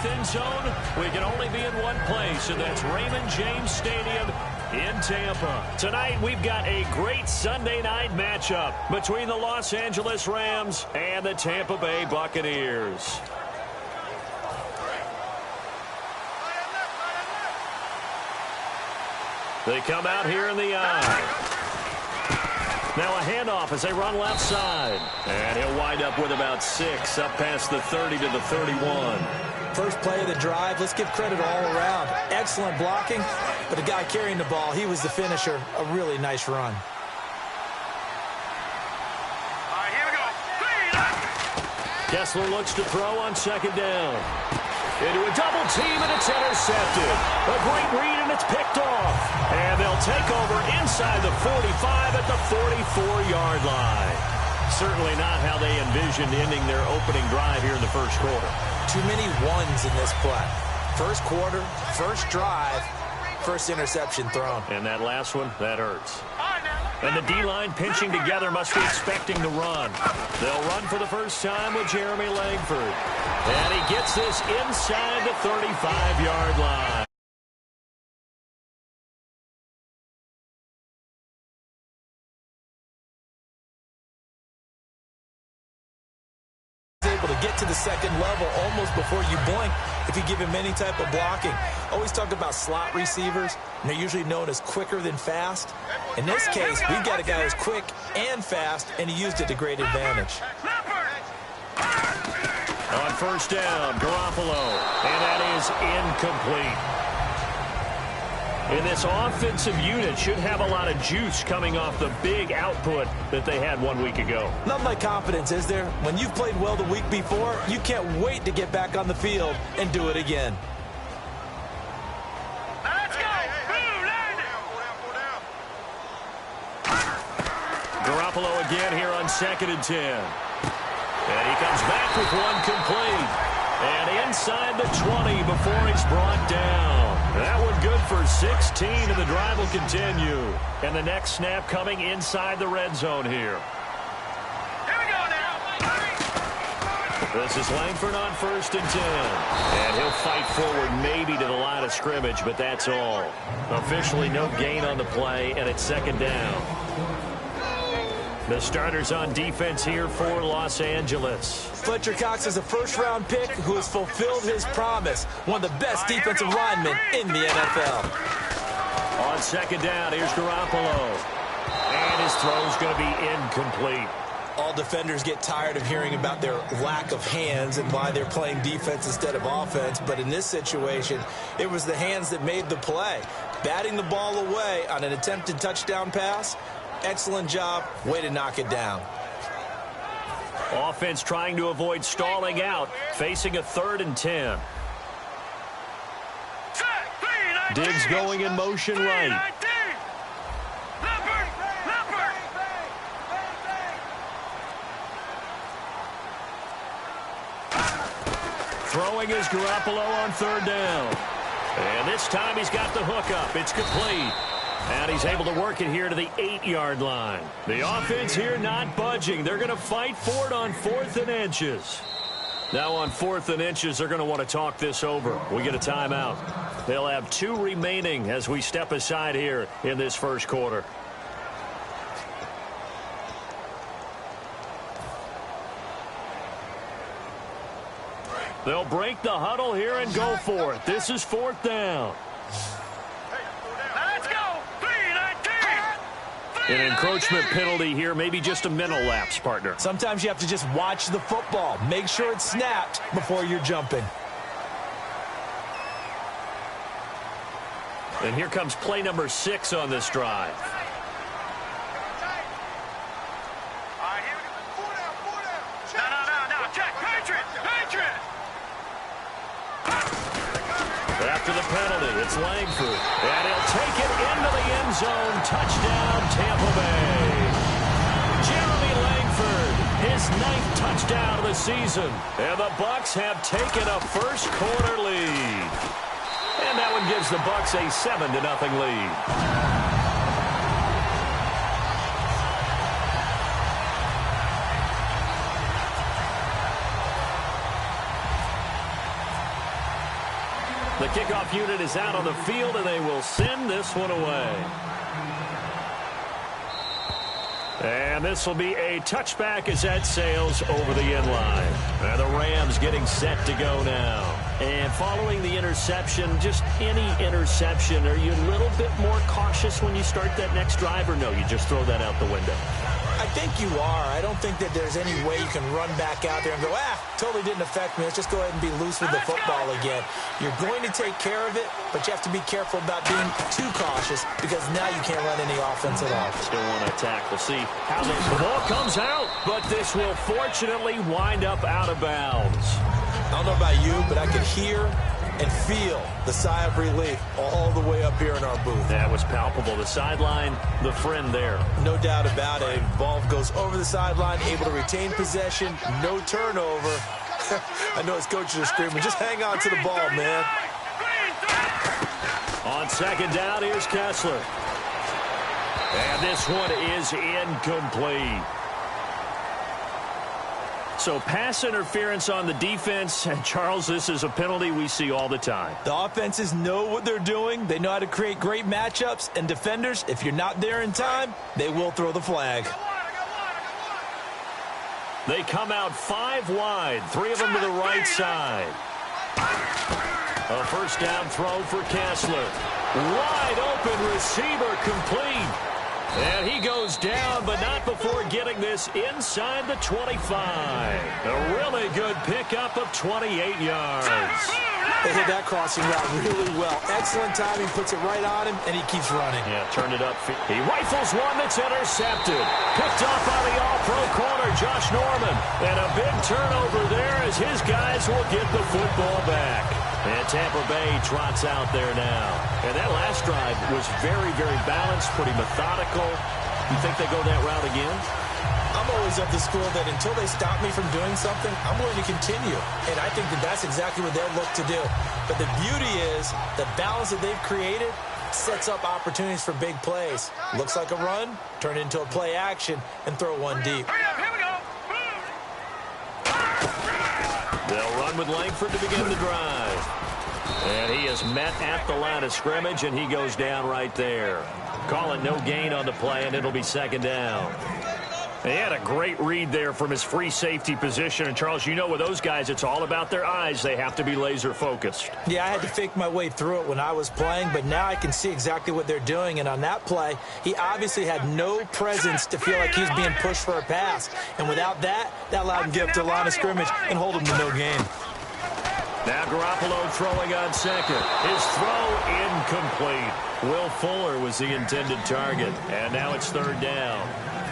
end zone, we can only be in one place, and that's Raymond James Stadium in Tampa. Tonight, we've got a great Sunday night matchup between the Los Angeles Rams and the Tampa Bay Buccaneers. They come out here in the eye. Now a handoff as they run left side. And he'll wind up with about 6 up past the 30 to the 31. First play of the drive, let's give credit all around. Excellent blocking, but the guy carrying the ball, he was the finisher. A really nice run. All right, here we go. Kessler looks to throw on second down. Into a double team, and it's intercepted. A great read, and it's picked off. And they'll take over inside the 45 at the 44-yard line. Certainly not how they envisioned ending their opening drive here in the first quarter. Too many ones in this play. First quarter, first drive, first interception thrown. And that last one, that hurts. And the D-line pinching together must be expecting the run. They'll run for the first time with Jeremy Langford. And he gets this inside the 35-yard line. Able to get to the second level almost before you blink if you give him any type of blocking. Always talk about slot receivers, and they're usually known as quicker than fast. In this case, we've got a guy who's quick and fast, and he used it to great advantage. On first down, Garoppolo, and that is incomplete. And this offensive unit should have a lot of juice coming off the big output that they had 1 week ago. Not my confidence, is there? When you've played well the week before, you can't wait to get back on the field and do it again. Let's go. Garoppolo again here on 2nd and 10. And he comes back with one complete. And inside the 20 before he's brought down. That one good for 16, and the drive will continue. And the next snap coming inside the red zone here. Here we go now. This is Langford on 1st and 10. And he'll fight forward maybe to the line of scrimmage, but that's all. Officially no gain on the play, and it's 2nd down. The starters on defense here for Los Angeles. Fletcher Cox is a first-round pick who has fulfilled his promise. One of the best defensive linemen in the NFL. On 2nd down, here's Garoppolo. And his throw's going to be incomplete. All defenders get tired of hearing about their lack of hands and why they're playing defense instead of offense. But in this situation, it was the hands that made the play. Batting the ball away on an attempted touchdown pass. Excellent job. Way to knock it down. Offense trying to avoid stalling out, facing a 3rd and 10. Diggs going in motion right. Throwing is Garoppolo on 3rd down. And this time he's got the hook up. It's complete. And he's able to work it here to the 8-yard line. The offense here not budging. They're going to fight for it on 4th and inches. Now on 4th and inches, they're going to want to talk this over. We get a timeout. They'll have 2 remaining as we step aside here in this first quarter. They'll break the huddle here and go for it. This is 4th down. An encroachment penalty here, maybe just a mental lapse, partner. Sometimes you have to just watch the football. Make sure it's snapped before you're jumping. And here comes play number 6 on this drive. After the penalty, it's Langford. And he'll take it into the end zone. Touchdown, Tampa Bay. Jeremy Langford, his 9th touchdown of the season. And the Bucs have taken a first quarter lead. And that one gives the Bucs a 7-0 lead. The kickoff unit is out on the field, and they will send this one away. And this will be a touchback as that sails over the end line. And the Rams getting set to go now. And following the interception, just any interception, are you a little bit more cautious when you start that next drive, or no, you just throw that out the window? I think you are. I don't think that there's any way you can run back out there and go, totally didn't affect me. Let's just go ahead and be loose with the football again. You're going to take care of it, but you have to be careful about being too cautious because now you can't run any offense at all. Still want to attack. We'll see how the ball comes out, but this will fortunately wind up out of bounds. I don't know about you, but I could hear and feel the sigh of relief all the way up here in our booth. That was palpable. The sideline, the friend there. No doubt about it. Ball goes over the sideline, able to retain possession, no turnover. I know his coaches are screaming, just hang on to the ball, man. On second down, here's Kessler. And this one is incomplete. So pass interference on the defense. And Charles, this is a penalty we see all the time. The offenses know what they're doing. They know how to create great matchups. And defenders, if you're not there in time, they will throw the flag. They come out 5 wide, 3 of them to the right side. A first down throw for Kessler. Wide open receiver complete. And he goes down, but not before getting this inside the 25. A really good pickup of 28 yards. They hit that crossing route really well. Excellent timing, puts it right on him, and he keeps running. Yeah, turned it up. He rifles one that's intercepted. Picked off by the all-pro corner, Josh Norman. And a big turnover there as his guys will get the football back. And Tampa Bay trots out there now. And that last drive was very, very balanced, pretty methodical. You think they go that route again? I'm always of the school that until they stop me from doing something, I'm going to continue. And I think that that's exactly what they'll look to do. But the beauty is the balance that they've created sets up opportunities for big plays. Looks like a run, turn it into a play action, and throw one deep. They'll run with Langford to begin the drive. And he is met at the line of scrimmage, and he goes down right there. Call it no gain on the play, and it'll be second down. He had a great read there from his free safety position. And, Charles, you know with those guys, it's all about their eyes. They have to be laser-focused. Yeah, I had to fake my way through it when I was playing, but now I can see exactly what they're doing. And on that play, he obviously had no presence to feel like he's being pushed for a pass. And without that, that allowed him to get up to the line of scrimmage and hold him to no gain. Now Garoppolo throwing on second. His throw incomplete. Will Fuller was the intended target. And now it's third down.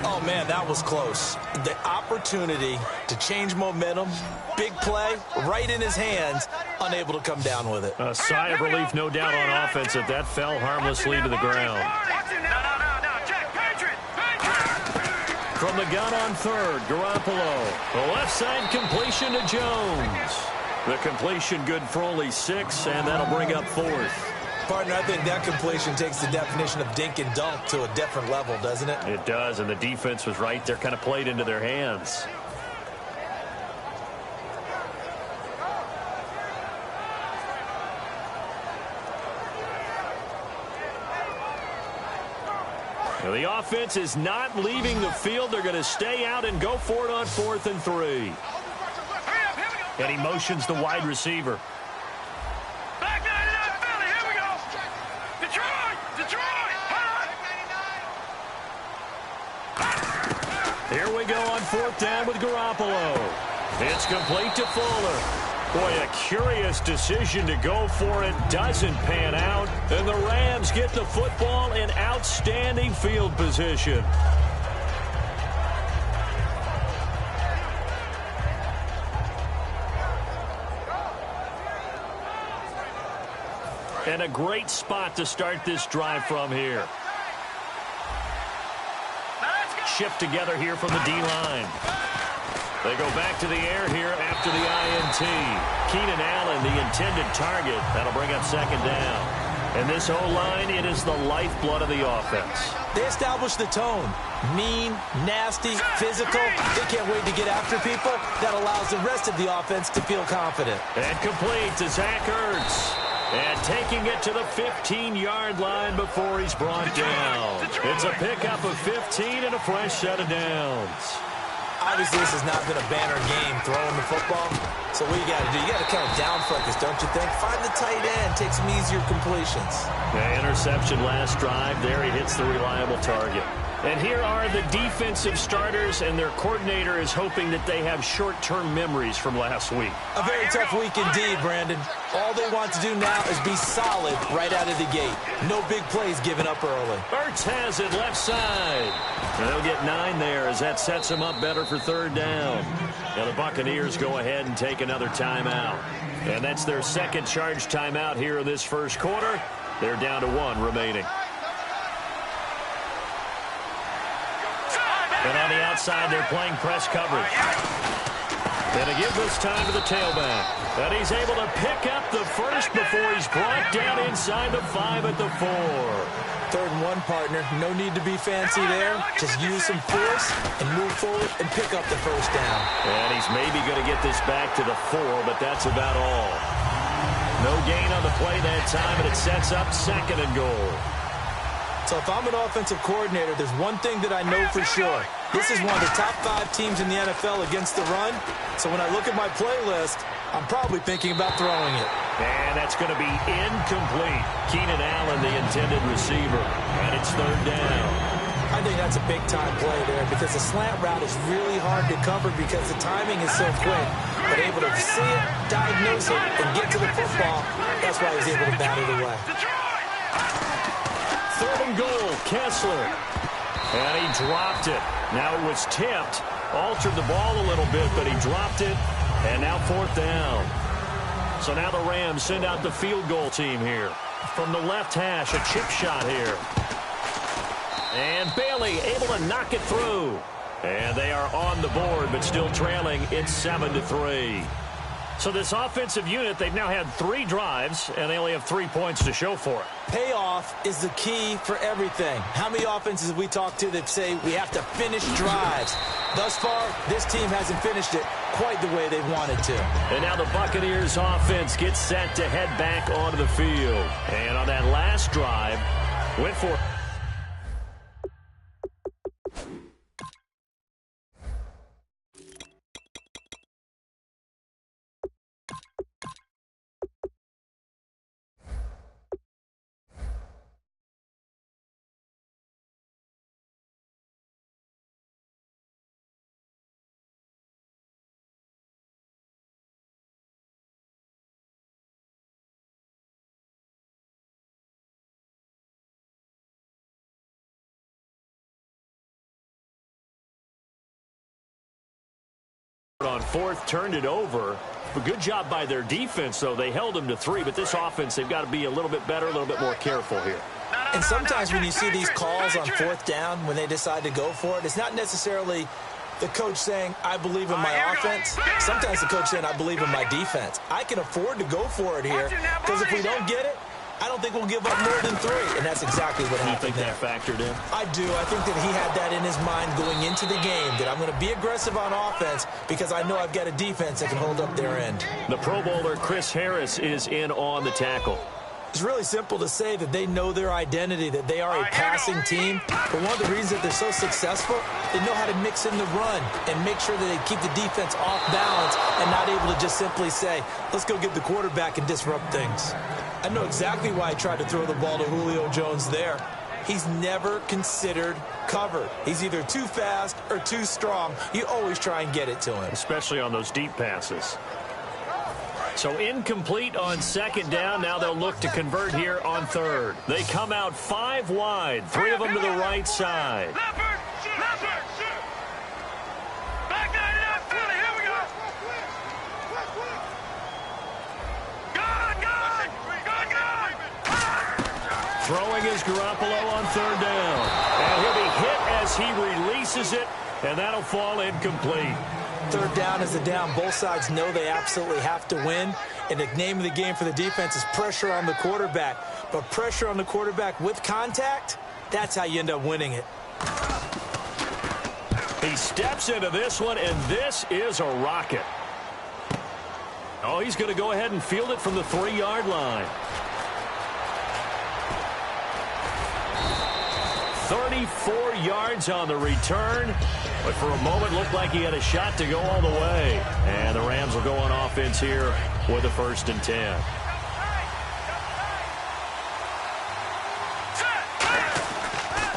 Oh, man, that was close. The opportunity to change momentum, big play, right in his hands, unable to come down with it. A sigh of relief, no doubt, on offense that that fell harmlessly to the ground. From the gun on third, Garoppolo. The left side completion to Jones. The completion good for only 6, and that'll bring up fourth. Partner, I think that completion takes the definition of dink and dunk to a different level, doesn't it? It does, and the defense was right there, kind of played into their hands. Now, the offense is not leaving the field. They're going to stay out and go for it on 4th and 3. And he motions the wide receiver. Here we go on 4th down with Garoppolo. It's complete to Fuller. Boy, a curious decision to go for it. Doesn't pan out. And the Rams get the football in outstanding field position. And a great spot to start this drive from here. Shift together here from the D-line. They go back to the air here after the INT. Keenan Allen, the intended target. That'll bring up second down. And this O-line, it is the lifeblood of the offense. They establish the tone. Mean, nasty, physical. They can't wait to get after people. That allows the rest of the offense to feel confident. And complete to Zach Ertz. And taking it to the 15-yard line before he's brought down. It's a pickup of 15 and a fresh set of downs. Obviously, this has not been a banner game throwing the football. So what you got to do, you got to kind of down focus, don't you think? Find the tight end, take some easier completions. The interception last drive. There he hits the reliable target. And here are the defensive starters, and their coordinator is hoping that they have short-term memories from last week. A very tough week indeed, Brandon. All they want to do now is be solid right out of the gate. No big plays given up early. Ertz has it left side. And they'll get 9 there as that sets them up better for third down. Now the Buccaneers go ahead and take another timeout. And that's their second charge timeout here in this first quarter. They're down to 1 remaining. And on the outside, they're playing press coverage. And to give this time to the tailback. And he's able to pick up the first before he's brought down inside the 5 at the 4. 3rd and 1, partner. No need to be fancy there. Just use some force and move forward and pick up the first down. And he's maybe going to get this back to the 4, but that's about all. No gain on the play that time, and it sets up 2nd and goal. So if I'm an offensive coordinator, there's one thing that I know for sure. This is one of the top 5 teams in the NFL against the run. So when I look at my playlist, I'm probably thinking about throwing it. And that's going to be incomplete. Keenan Allen, the intended receiver. And it's 3rd down. I think that's a big-time play there because the slant route is really hard to cover because the timing is so quick. But able to see it, diagnose it, and get to the football, that's why he's able to bat it away. 3rd and goal, Kessler. And he dropped it. Now it was tipped. Altered the ball a little bit, but he dropped it. And now 4th down. So now the Rams send out the field goal team here. From the left hash, a chip shot here. And Bailey able to knock it through. And they are on the board, but still trailing. It's 7-3. So this offensive unit, they've now had 3 drives, and they only have 3 points to show for it. Payoff is the key for everything. How many offenses have we talked to that say we have to finish drives? Thus far, this team hasn't finished it quite the way they wanted to. And now the Buccaneers offense gets set to head back onto the field. And on that last drive, went for it. On 4th, turned it over. But good job by their defense, though. They held them to 3, but this offense, they've got to be a little bit better, a little bit more careful here. And sometimes when you see these calls on 4th down, when they decide to go for it, it's not necessarily the coach saying, I believe in my offense. Sometimes the coach saying, I believe in my defense. I can afford to go for it here, because if we don't get it, I don't think we'll give up more than 3, and that's exactly what happened there. You think that factored in? I do. I think that he had that in his mind going into the game, that I'm going to be aggressive on offense because I know I've got a defense that can hold up their end. The Pro Bowler Chris Harris is in on the tackle. It's really simple to say that they know their identity, that they are a passing team. But one of the reasons that they're so successful, they know how to mix in the run and make sure that they keep the defense off balance and not able to just simply say, let's go get the quarterback and disrupt things. I know exactly why I tried to throw the ball to Julio Jones there. He's never considered covered. He's either too fast or too strong. You always try and get it to him. Especially on those deep passes. So incomplete on 2nd down. Now they'll look to convert here on 3rd. They come out 5 wide, 3 of them to the right side. Throwing is Garoppolo on 3rd down. And he'll be hit as he releases it, and that'll fall incomplete. 3rd down is the down. Both sides know they absolutely have to win. And the name of the game for the defense is pressure on the quarterback. But pressure on the quarterback with contact, that's how you end up winning it. He steps into this one, and this is a rocket. Oh, he's going to go ahead and field it from the 3-yard line. 34 yards on the return, but for a moment looked like he had a shot to go all the way. And the Rams will go on offense here with a 1st and 10.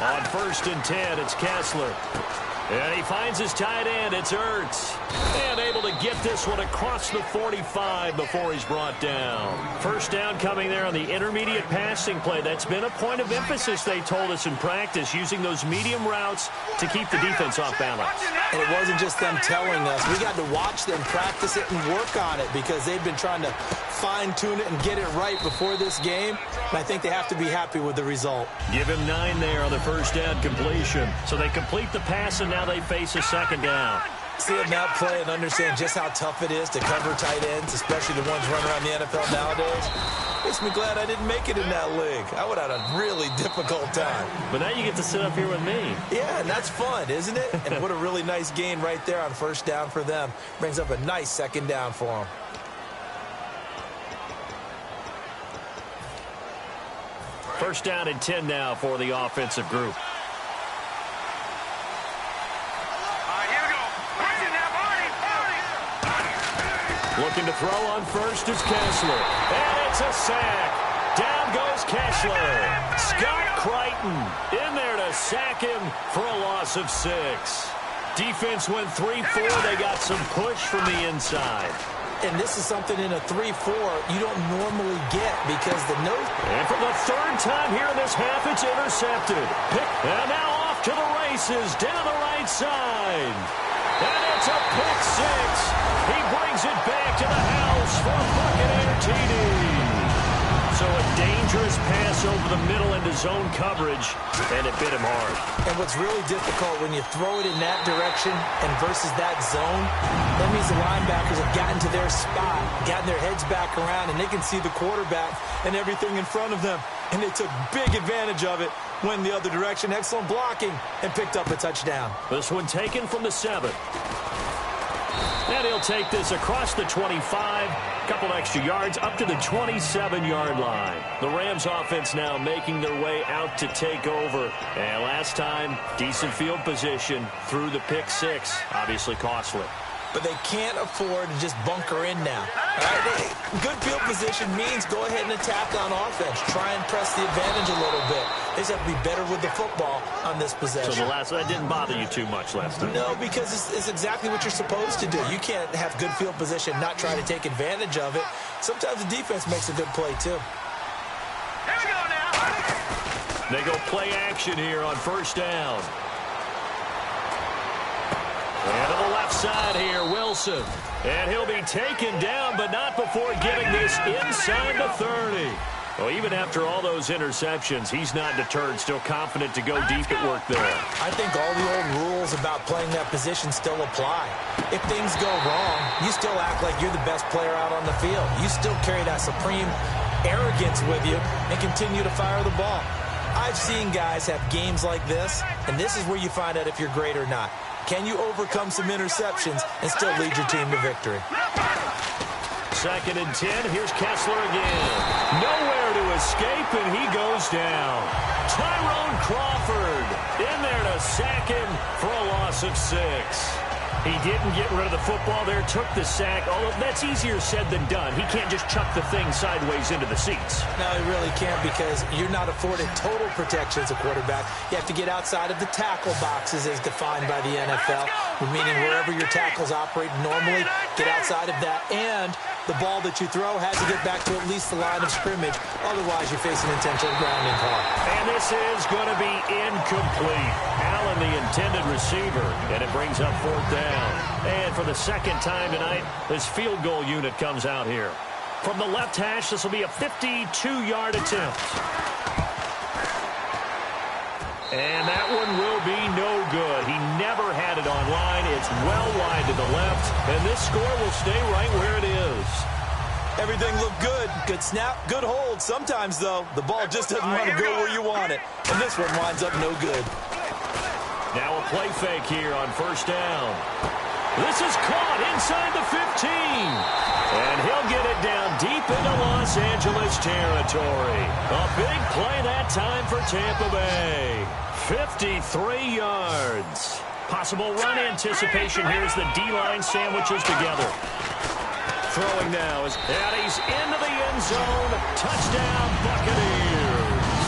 On 1st and 10, it's Kessler. And he finds his tight end. It's Ertz. And able to get this one across the 45 before he's brought down. 1st down coming there on the intermediate passing play. That's been a point of emphasis, they told us in practice, using those medium routes to keep the defense off balance. And it wasn't just them telling us. We got to watch them practice it and work on it because they've been trying to fine-tune it and get it right before this game. And I think they have to be happy with the result. Give him 9 there on the 1st down completion. So they complete the pass, and now they face a 2nd down. See him now play and understand just how tough it is to cover tight ends, especially the ones running around the NFL nowadays. Makes me glad I didn't make it in that league. I would have had a really difficult time. But now you get to sit up here with me. Yeah, and that's fun, isn't it? And what a really nice gain right there on 1st down for them. Brings up a nice 2nd down for them. First down and 10 now for the offensive group. Looking to throw on 1st is Kessler. And it's a sack. Down goes Kessler. Scott Crichton in there to sack him for a loss of 6. Defense went 3-4. They got some push from the inside. And this is something in a 3-4 you don't normally get because the nose. And for the 3rd time here in this half, it's intercepted. And now off to the races down the right side. And it's a pick 6. He brings it back to the house for Buccaneer TD. So a dangerous pass over the middle into zone coverage, and it bit him hard. And what's really difficult when you throw it in that direction and versus that zone, that means the linebackers have gotten to their spot, gotten their heads back around, and they can see the quarterback and everything in front of them. And they took big advantage of it, went the other direction, excellent blocking, and picked up a touchdown. This one taken from the 7. And he'll take this across the 25, couple extra yards up to the 27-yard line. The Rams offense now making their way out to take over. And last time, decent field position through the pick 6, obviously costly. But they can't afford to just bunker in now. Right? Good field position means go ahead and attack on offense. Try and press the advantage a little bit. They just have to be better with the football on this possession. So that didn't bother you too much last time? No, because it's exactly what you're supposed to do. You can't have good field position, not try to take advantage of it. Sometimes the defense makes a good play, too. Here we go now. They go play action here on 1st down. And to the left side here, Wilson. And he'll be taken down, but not before getting this inside the 30. Well, even after all those interceptions, he's not deterred, still confident to go deep at work there. I think all the old rules about playing that position still apply. If things go wrong, you still act like you're the best player out on the field. You still carry that supreme arrogance with you and continue to fire the ball. I've seen guys have games like this, and this is where you find out if you're great or not. Can you overcome some interceptions and still lead your team to victory? 2nd and 10. Here's Kessler again. Nowhere to escape, and he goes down. Tyrone Crawford in there to sack him for a loss of 6. He didn't get rid of the football there, took the sack. Although that's easier said than done. He can't just chuck the thing sideways into the seats. No, he really can't because you're not afforded total protection as a quarterback. You have to get outside of the tackle boxes as defined by the NFL, meaning wherever your tackles operate normally, get outside of that. And the ball that you throw has to get back to at least the line of scrimmage. Otherwise, you're facing intentional grounding call. And this is going to be incomplete. Allen, the intended receiver, and it brings up 4th down. And for the 2nd time tonight, this field goal unit comes out here. From the left hash, this will be a 52-yard attempt. And that one will be no good. He never had it online. It's well wide to the left, and this score will stay right where it is. Everything looked good. Good snap, good hold. Sometimes, though, the ball just doesn't want to go where you want it. And this one winds up no good. Now a play fake here on 1st down. This is caught inside the 15. And he'll get it down deep into Los Angeles territory. A big play that time for Tampa Bay. 53 yards. Possible run anticipation here as the D-line sandwiches together. Throwing now and he's into the end zone. Touchdown, Buccaneers.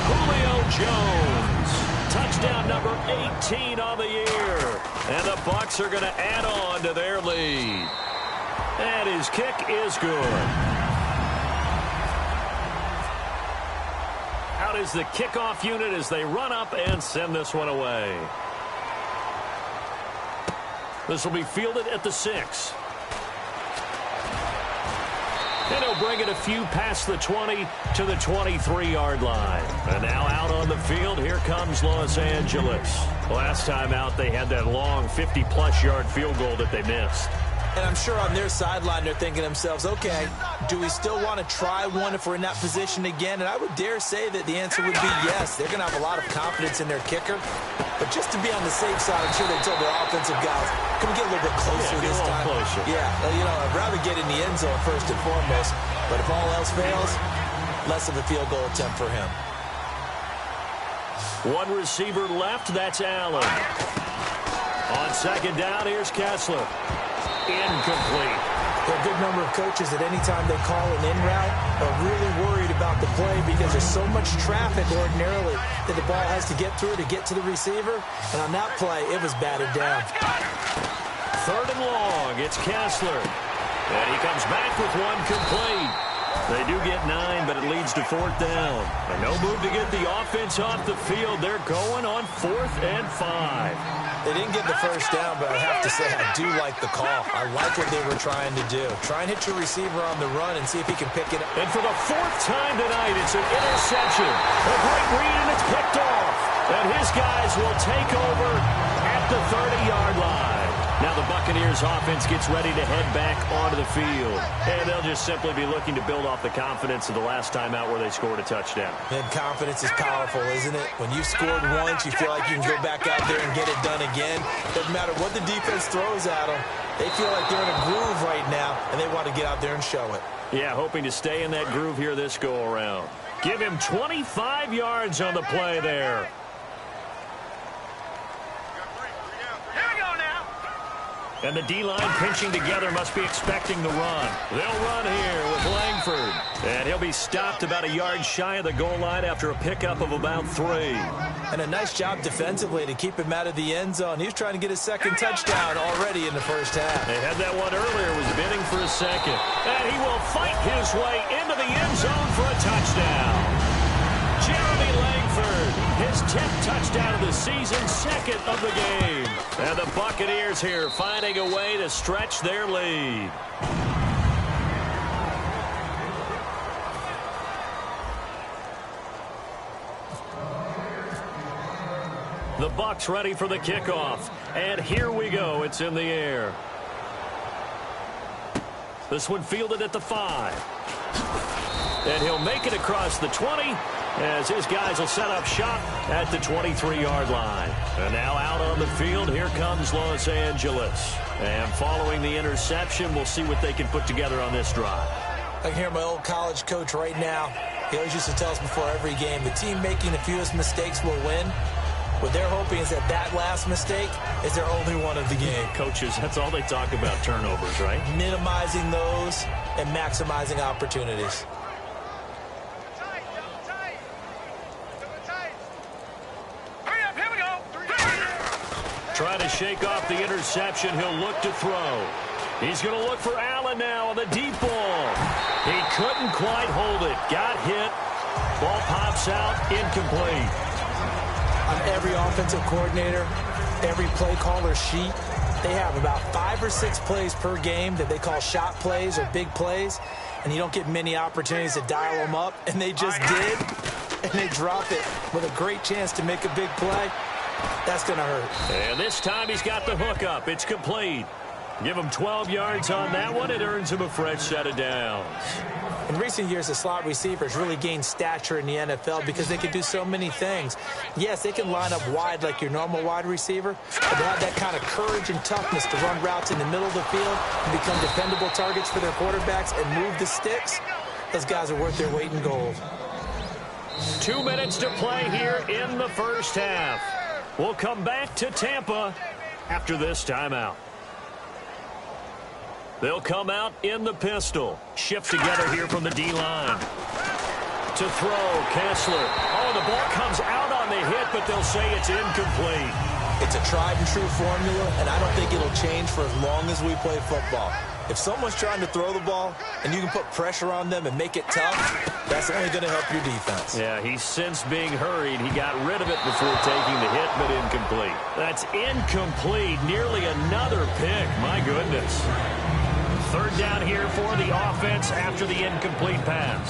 Julio Jones. Touchdown number 18 on the year. And the Bucs are going to add on to their lead. And his kick is good. Out is the kickoff unit as they run up and send this one away. This will be fielded at the 6. And he'll bring it a few past the 20 to the 23-yard line. And now out on the field, here comes Los Angeles. Last time out, they had that long 50-plus yard field goal that they missed. And I'm sure on their sideline, they're thinking to themselves, okay, do we still want to try one if we're in that position again? And I would dare say that the answer would be yes. They're going to have a lot of confidence in their kicker. But just to be on the safe side, I'm sure they told their offensive guys, can we get a little bit closer this time? Closer. Yeah, I'd rather get in the end zone first and foremost. But if all else fails, less of a field goal attempt for him. One receiver left, that's Allen. On second down, here's Kessler. Incomplete. There are a good number of coaches that any time they call an in route are really worried about the play because there's so much traffic ordinarily that the ball has to get through to get to the receiver. And on that play, it was batted down. Third and long, it's Kessler. And he comes back with one complete. They do get 9, but it leads to fourth down. And no move to get the offense off the field. They're going on 4th and 5. They didn't get the first down, but I have to say I do like the call. I like what they were trying to do. Try and hit your receiver on the run and see if he can pick it up. And for the 4th time tonight, it's an interception. A great read, and it's picked off. And his guys will take over at the 30-yard line. Now the Buccaneers offense gets ready to head back onto the field. And they'll just simply be looking to build off the confidence of the last time out where they scored a touchdown. And confidence is powerful, isn't it? When you've scored once, you feel like you can go back out there and get it done again. Doesn't matter what the defense throws at them. They feel like they're in a groove right now, and they want to get out there and show it. Yeah, hoping to stay in that groove here this go-around. Give him 25 yards on the play there. And the D-line pinching together must be expecting the run. They'll run here with Langford. And he'll be stopped about a yard shy of the goal line after a pickup of about 3. And a nice job defensively to keep him out of the end zone. He was trying to get his second touchdown already in the first half. They had that one earlier, was bidding for a second. And he will fight his way into the end zone for a touchdown. Jeremy Langford, his 10th touchdown of the season, 2nd of the game. And the Buccaneers here finding a way to stretch their lead. The Bucs ready for the kickoff. And here we go. It's in the air. This one fielded at the 5. And he'll make it across the 20 as his guys will set up shop at the 23-yard line. And now out on the field, here comes Los Angeles. And following the interception, we'll see what they can put together on this drive. I can hear my old college coach right now. He always used to tell us before every game, the team making the fewest mistakes will win. What they're hoping is that that last mistake is their only one of the game. Coaches, that's all they talk about, turnovers, right? Minimizing those and maximizing opportunities. Trying to shake off the interception. He'll look to throw. He's going to look for Allen now on the deep ball. He couldn't quite hold it. Got hit. Ball pops out. Incomplete. On every offensive coordinator, every play caller sheet, they have about 5 or 6 plays per game that they call shot plays or big plays, and you don't get many opportunities to dial them up, and they just did, and they drop it with a great chance to make a big play. That's going to hurt. And this time he's got the hook up. It's complete. Give him 12 yards on that one. It earns him a fresh set of downs. In recent years, the slot receivers really gained stature in the NFL because they can do so many things. Yes, they can line up wide like your normal wide receiver, but they have that kind of courage and toughness to run routes in the middle of the field and become dependable targets for their quarterbacks and move the sticks. Those guys are worth their weight in gold. 2 minutes to play here in the first half. We'll come back to Tampa after this timeout. They'll come out in the pistol. Shift together here from the D-line. To throw, Kessler. Oh, the ball comes out on the hit, but they'll say it's incomplete. It's a tried-and-true formula, and I don't think it'll change for as long as we play football. If someone's trying to throw the ball and you can put pressure on them and make it tough, that's only going to help your defense. Yeah, he's since being hurried. He got rid of it before taking the hit, but incomplete. That's incomplete. Nearly another pick. My goodness. Third down here for the offense after the incomplete pass.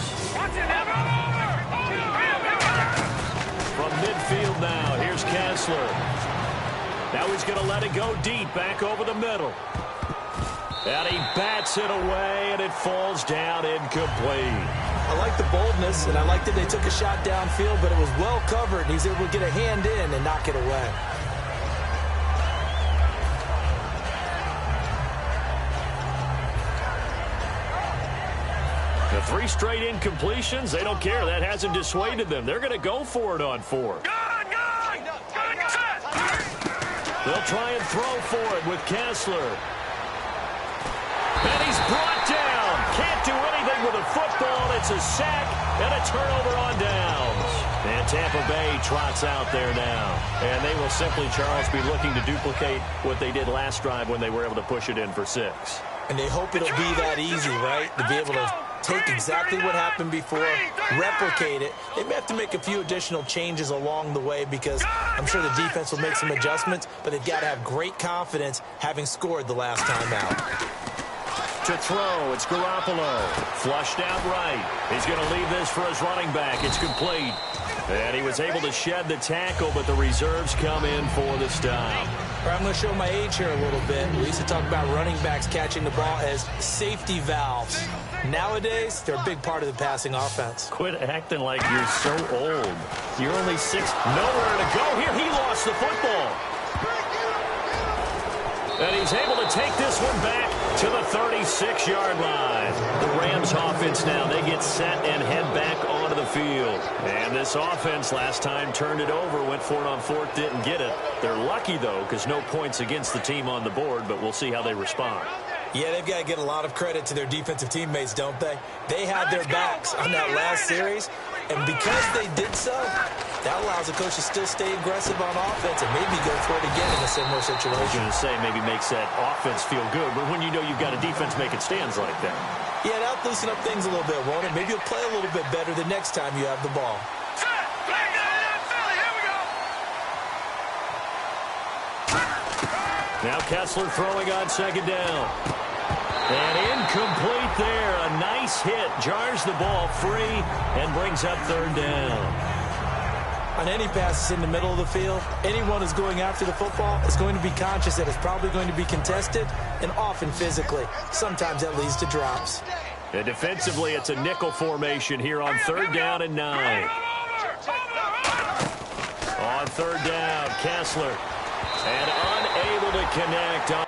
From midfield now, here's Kessler. Now he's going to let it go deep, back over the middle. And he bats it away, and it falls down incomplete. I like the boldness, and I like that they took a shot downfield, but it was well covered. He's able to get a hand in and knock it away. The 3 straight incompletions, they don't care. That hasn't dissuaded them. They're going to go for it on 4. They'll try and throw for it with Kessler. And he's brought down. Can't do anything with a football. It's a sack and a turnover on downs. And Tampa Bay trots out there now. And they will simply, Charles, be looking to duplicate what they did last drive when they were able to push it in for 6. And they hope it'll be that easy, right? To be able to take exactly what happened before, replicate it. They may have to make a few additional changes along the way because I'm sure the defense will make some adjustments, but they've got to have great confidence having scored the last time out. To throw, it's Garoppolo. Flushed out right. He's going to leave this for his running back. It's complete. And he was able to shed the tackle, but the reserves come in for the stop. I'm going to show my age here a little bit. We used to talk about running backs catching the ball as safety valves. Nowadays, they're a big part of the passing offense. Quit acting like you're so old. You're only 6. Nowhere to go here. He lost the football. And he's able to take this one back to the 36-yard line. The Rams offense now, they get set and head back onto the field. And this offense last time turned it over, went for it on 4th, didn't get it. They're lucky, though, because no points against the team on the board, but we'll see how they respond. Yeah, they've got to get a lot of credit to their defensive teammates, don't they? They had their backs on that last series, and because they did so, that allows the coach to still stay aggressive on offense and maybe go for it again in a similar situation. I was going to say maybe makes that offense feel good, but when you know you've got a defense making stands like that. Yeah, that'll loosen up things a little bit, won't it? Maybe you'll play a little bit better the next time you have the ball. Now Kessler throwing on 2nd down. And incomplete there. A nice hit. Jars the ball free and brings up 3rd down. On any passes in the middle of the field, anyone who's going after the football is going to be conscious that it's probably going to be contested and often physically. Sometimes that leads to drops. And defensively, it's a nickel formation here on 3rd down and 9. On 3rd down, Kessler. And unable to connect on.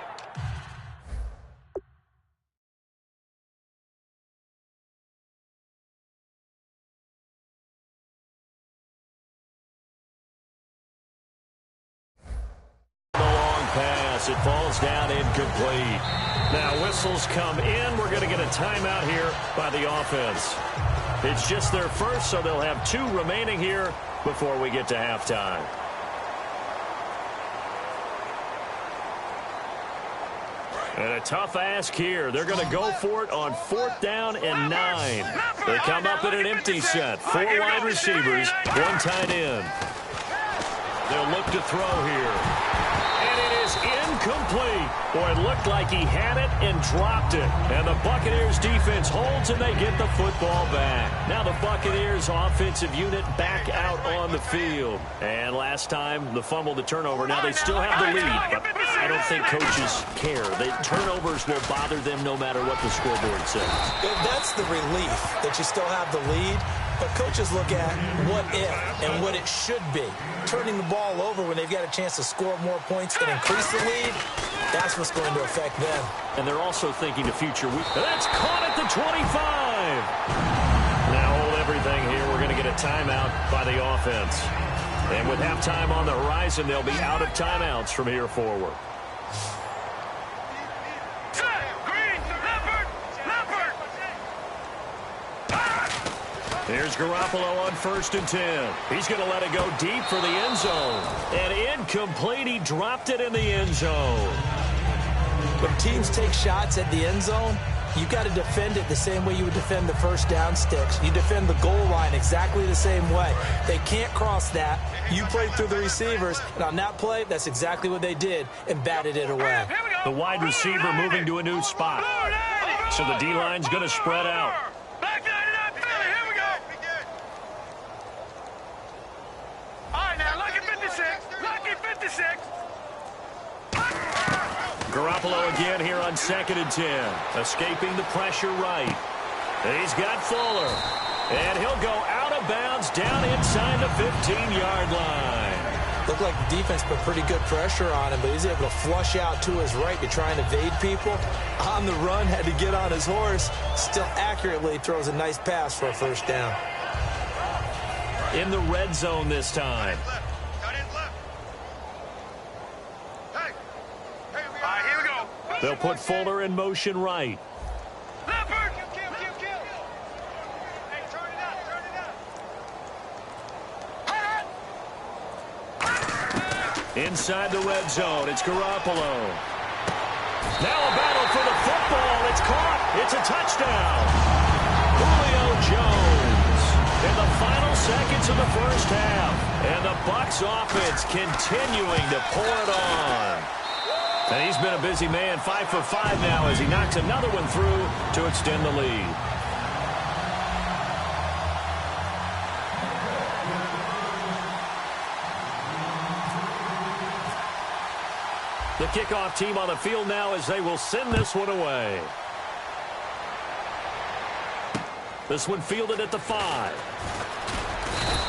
It falls down incomplete. Now whistles come in. We're going to get a timeout here by the offense. It's just their first, so they'll have 2 remaining here before we get to halftime. And a tough ask here. They're going to go for it on 4th down and 9. They come up in an empty set. 4 wide receivers, 1 tight end. They'll look to throw here. And it is incomplete. Boy, it looked like he had it and dropped it. And the Buccaneers defense holds and they get the football back. Now the Buccaneers offensive unit back out on the field. And last time, the fumble, the turnover. Now they still have the lead, but I don't think coaches care. The turnovers will bother them no matter what the scoreboard says. That's the relief that you still have the lead. But coaches look at what if and what it should be. Turning the ball over when they've got a chance to score more points and increase the lead, that's what's going to affect them. And they're also thinking the future. That's caught at the 25. Now hold everything here. We're going to get a timeout by the offense. And with halftime on the horizon, they'll be out of timeouts from here forward. Here's Garoppolo on 1st and 10. He's going to let it go deep for the end zone. And incomplete. He dropped it in the end zone. When teams take shots at the end zone, you've got to defend it the same way you would defend the first down sticks. You defend the goal line exactly the same way. They can't cross that. You played through the receivers, and on that play, that's exactly what they did and batted it away. The wide receiver moving to a new spot. So the D-line's going to spread out. Garoppolo again here on 2nd and 10. Escaping the pressure right. He's got Fuller. And he'll go out of bounds down inside the 15-yard line. Looked like the defense put pretty good pressure on him, but he's able to flush out to his right to try and evade people. On the run, had to get on his horse. Still accurately throws a nice pass for a first down. In the red zone this time. They'll put Fuller in motion right. Inside the red zone, it's Garoppolo. Now a battle for the football. It's caught. It's a touchdown. Julio Jones in the final seconds of the first half. And the Bucs offense continuing to pour it on. And he's been a busy man, 5 for 5 now as he knocks another one through to extend the lead. The kickoff team on the field now as they will send this one away. This one fielded at the 5.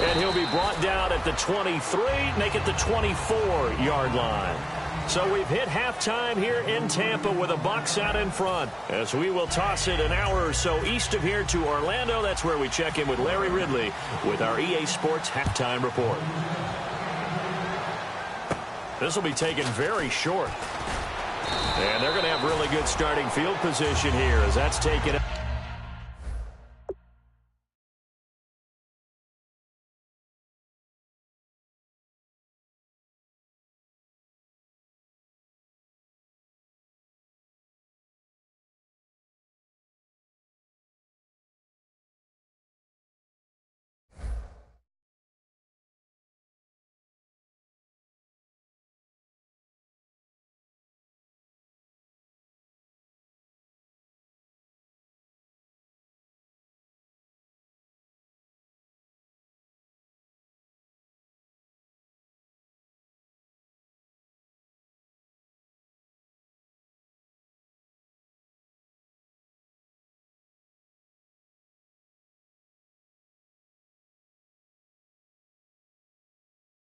And he'll be brought down at the 23, make it the 24-yard line. So we've hit halftime here in Tampa with the Bucs out in front. As we will toss it an hour or so east of here to Orlando. That's where we check in with Larry Ridley with our EA Sports halftime report. This will be taken very short. And they're going to have really good starting field position here as that's taken.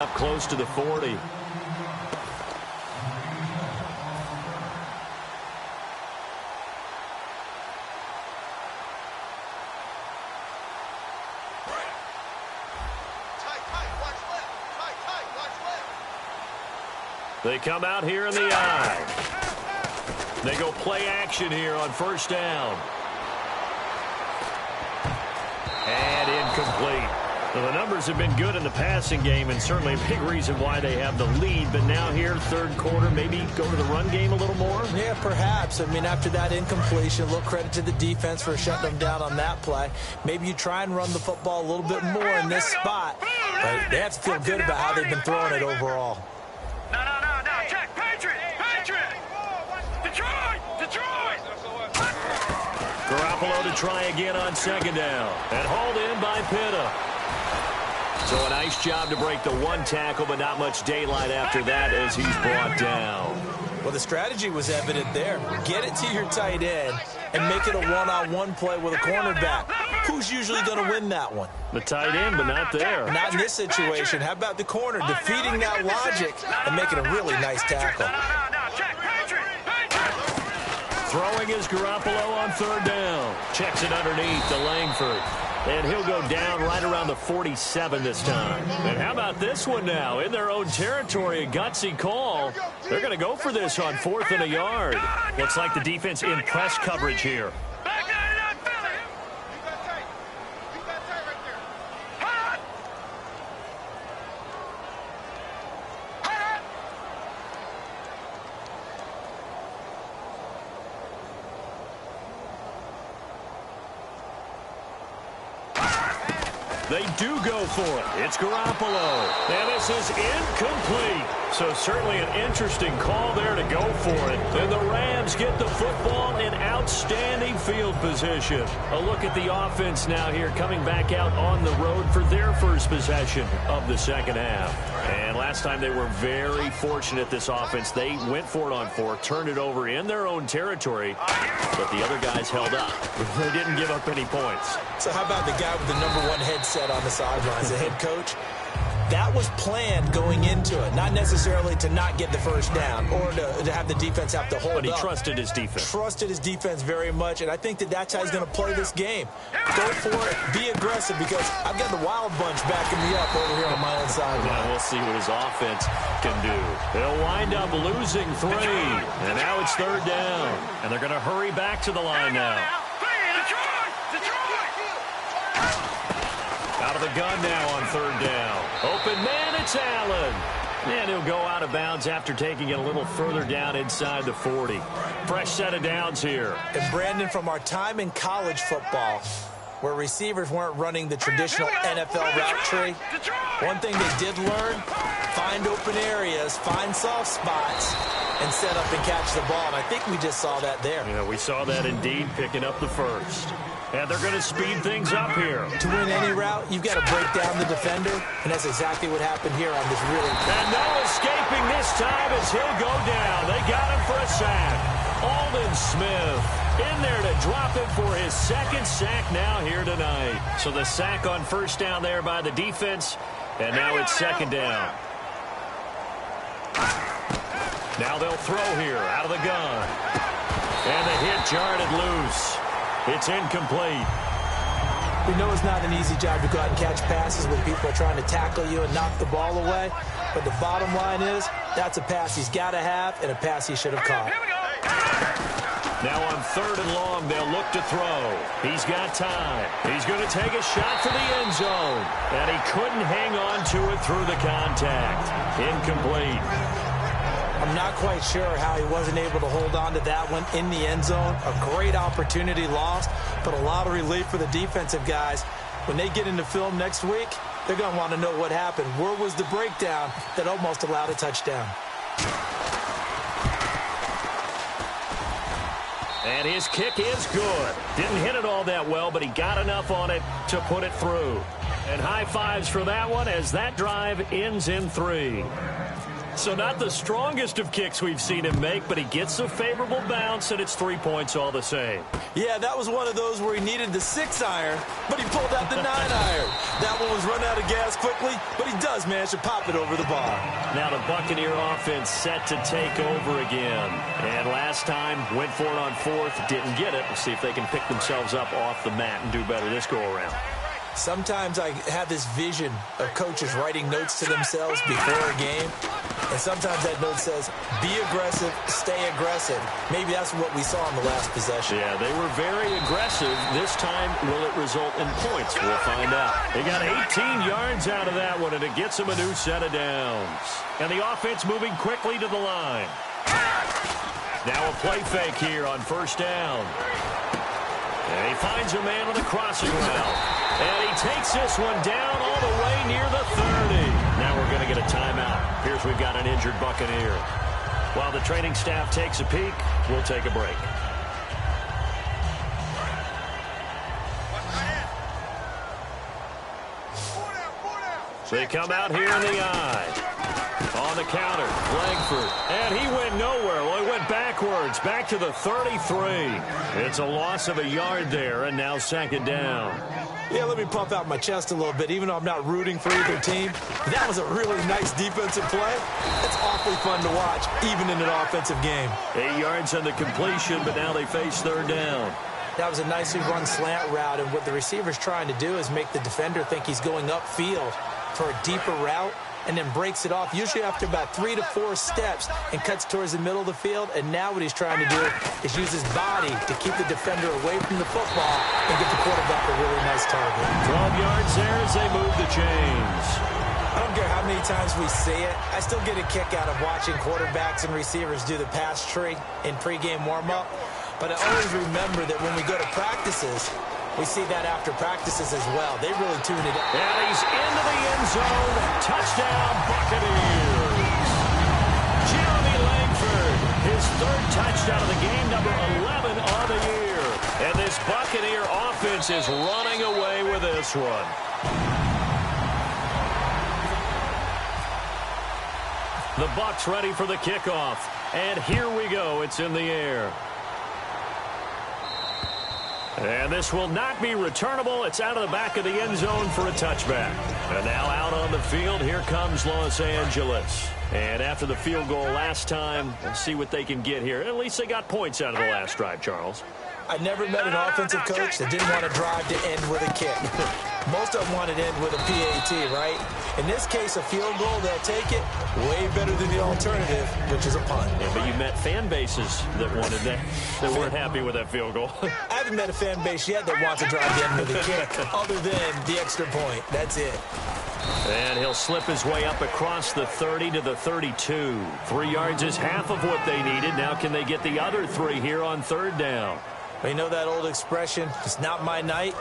Up close to the 40. They come out here in the eye. They go play action here on first down. And incomplete. Well, the numbers have been good in the passing game and certainly a big reason why they have the lead. But now here, third quarter, maybe go to the run game a little more? Yeah, perhaps. I mean, after that incompletion, a little credit to the defense for shutting them down on that play. Maybe you try and run the football a little bit more in this spot. But they have to feel good about how they've been throwing it overall. No. Check. Patriot. Garoppolo to try again on second down. And hauled in by Pitta. So a nice job to break the one tackle, but not much daylight after that as he's brought down. Well, the strategy was evident there. Get it to your tight end and make it a one-on-one play with a cornerback. Who's usually going to win that one? The tight end, but not there. Not in this situation. How about the corner defeating that logic and making a really nice tackle? Throwing is Garoppolo on third down. Checks it underneath to Langford. And he'll go down right around the 47 this time. And how about this one now? In their own territory, a gutsy call. They're going to go for this on 4th and a yard. Looks like the defense in press coverage here. They do go for it. It's Garoppolo. And this is incomplete. So certainly an interesting call there to go for it. And the Rams get the football in outstanding field position. A look at the offense now here coming back out on the road for their first possession of the second half. And last time they were very fortunate, this offense. They went for it on 4, turned it over in their own territory, but the other guys held up. They didn't give up any points. So how about the guy with the #1 headset on the sidelines, the head coach? That was planned going into it, not necessarily to not get the first down or to have the defense have to hold up. But he trusted his defense. Trusted his defense very much, and I think that's how he's going to play this game. Go for it, be aggressive, because I've got the wild bunch backing me up over here on my own sideline. Yeah, we'll see what his offense can do. They'll wind up losing 3, and now it's third down. And they're going to hurry back to the line now. Out of the gun now on third down. Open man, it's Allen. And he'll go out of bounds after taking it a little further down inside the 40. Fresh set of downs here. And Brandon, from our time in college football, where receivers weren't running the traditional NFL route tree, one thing they did learn, find open areas, find soft spots, and set up and catch the ball. And I think we just saw that there. Yeah, we saw that indeed, picking up the first. And they're going to speed things up here. To win any route, you've got to break down the defender, and that's exactly what happened here on this really... And no escaping this time as he'll go down. They got him for a sack. Aldon Smith in there to drop him for his second sack now here tonight. So the sack on first down there by the defense, and now it's second down. Now they'll throw here out of the gun. And the hit jarred it loose. It's incomplete. We know it's not an easy job to go out and catch passes when people are trying to tackle you and knock the ball away. But the bottom line is, that's a pass he's got to have and a pass he should have caught. Now on third and long, they'll look to throw. He's got time. He's going to take a shot for the end zone. And he couldn't hang on to it through the contact. Incomplete. I'm not quite sure how he wasn't able to hold on to that one in the end zone. A great opportunity lost, but a lot of relief for the defensive guys. When they get into film next week, they're going to want to know what happened. Where was the breakdown that almost allowed a touchdown? And his kick is good. Didn't hit it all that well, but he got enough on it to put it through. And high fives for that one as that drive ends in 3. So not the strongest of kicks we've seen him make, but he gets a favorable bounce, and it's 3 points all the same. Yeah, that was one of those where he needed the 6-iron, but he pulled out the 9-iron. That one was run out of gas quickly, but he does manage to pop it over the bar. Now the Buccaneer offense set to take over again. And last time, went for it on 4th, didn't get it. We'll see if they can pick themselves up off the mat and do better this go-around. Sometimes I have this vision of coaches writing notes to themselves before a game. And sometimes that note says, be aggressive, stay aggressive. Maybe that's what we saw in the last possession. Yeah, they were very aggressive. This time, will it result in points? We'll find out. They got 18 yards out of that one, and it gets them a new set of downs. And the offense moving quickly to the line. Now a play fake here on first down. And he finds a man on the crossing route. And he takes this one down all the way near the 30. Now we're going to get a timeout. Here's we've got an injured Buccaneer. While the training staff takes a peek, we'll take a break. They come out here in the eye. On the counter, Langford. And he went nowhere. Well, he went backwards, back to the 33. It's a loss of a yard there, and now second down. Yeah, let me puff out my chest a little bit, even though I'm not rooting for either team. That was a really nice defensive play. It's awfully fun to watch, even in an offensive game. 8 yards on the completion, but now they face third down. That was a nicely run slant route, and what the receiver's trying to do is make the defender think he's going upfield for a deeper route, and then breaks it off, usually after about 3 to 4 steps, and cuts towards the middle of the field. And now what he's trying to do is use his body to keep the defender away from the football and get the quarterback a really nice target. 12 yards there as they move the chains. I don't care how many times we see it. I still get a kick out of watching quarterbacks and receivers do the pass tree in pregame warm-up. But I always remember that when we go to practices, we see that after practices as well. They really tune it up. And he's into the end zone. Touchdown, Buccaneers. Jeremy Langford, his third touchdown of the game, number 11 on the year. And this Buccaneer offense is running away with this one. The Bucs ready for the kickoff. And here we go. It's in the air. And this will not be returnable. It's out of the back of the end zone for a touchback. And now out on the field, here comes Los Angeles. And after the field goal last time, we'll see what they can get here. At least they got points out of the last drive, Charles. I never met an offensive coach that didn't want to drive to end with a kick. Most of them want to end with a PAT, right? In this case, a field goal, they'll take it way better than the alternative, which is a punt. Yeah, but you met fan bases that wanted that, that weren't happy with that field goal. I haven't met a fan base yet that wants to drive to end with a kick, other than the extra point. That's it. And he'll slip his way up across the 30 to the 32. 3 yards is half of what they needed. Now can they get the other 3 here on third down? You know that old expression, it's not my night?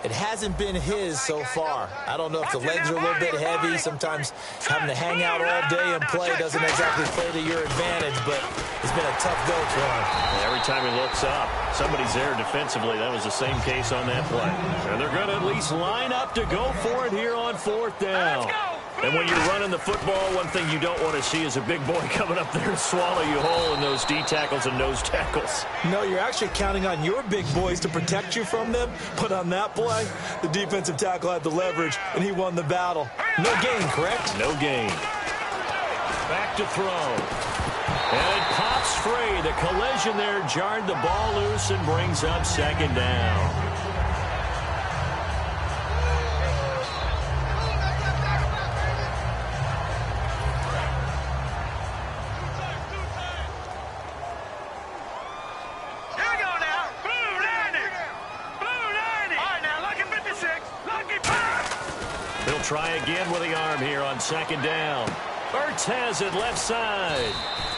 It hasn't been his so far. I don't know if the legs are a little bit heavy. Sometimes having to hang out all day and play doesn't exactly play to your advantage, but it's been a tough go for him. Every time he looks up, somebody's there defensively. That was the same case on that play. And they're going to at least line up to go for it here on fourth down. And when you're running the football, one thing you don't want to see is a big boy coming up there and swallow you whole in those D tackles and nose tackles. No, you're actually counting on your big boys to protect you from them. But on that play, the defensive tackle had the leverage, and he won the battle. No gain, correct? No gain. Back to throw. And it pops free. The collision there jarred the ball loose and brings up second down. Try again with the arm here on second down. Ertz has it left side.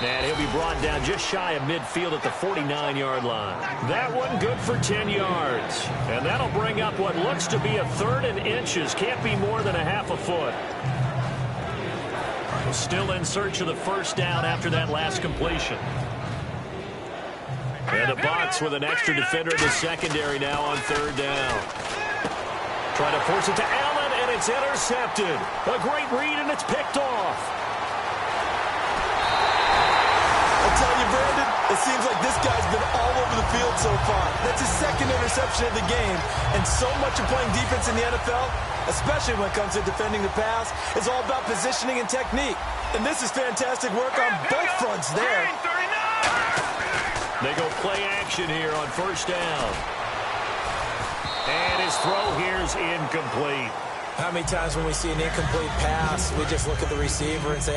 And he'll be brought down just shy of midfield at the 49-yard line. That one good for 10 yards. And that'll bring up what looks to be a third and inches. Can't be more than a half a foot. Still in search of the first down after that last completion. And the Bucs with an extra defender in the secondary now on third down. Trying to force it to Allen. And it's intercepted. A great read, and it's picked off. I tell you, Brandon, it seems like this guy's been all over the field so far. That's his second interception of the game. And so much of playing defense in the NFL, especially when it comes to defending the pass, is all about positioning and technique. And this is fantastic work on both fronts there. They go play action here on first down. And his throw here is incomplete. How many times when we see an incomplete pass, we just look at the receiver and say,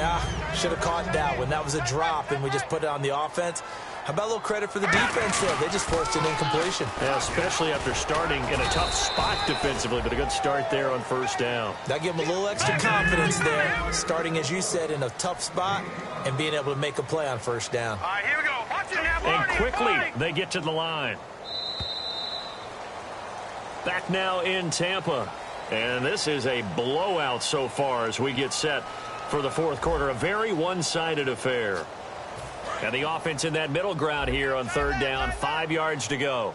should have caught that one. That was a drop, and we just put it on the offense. How about a little credit for the defense there? They just forced an incompletion. Yeah, especially after starting in a tough spot defensively, but a good start there on first down. That gave them a little extra confidence there, starting, as you said, in a tough spot and being able to make a play on first down. All right, here we go. Watch it now, and quickly, they get to the line. Back now in Tampa. And this is a blowout so far as we get set for the fourth quarter. A very one-sided affair. And the offense in that middle ground here on third down. 5 yards to go. All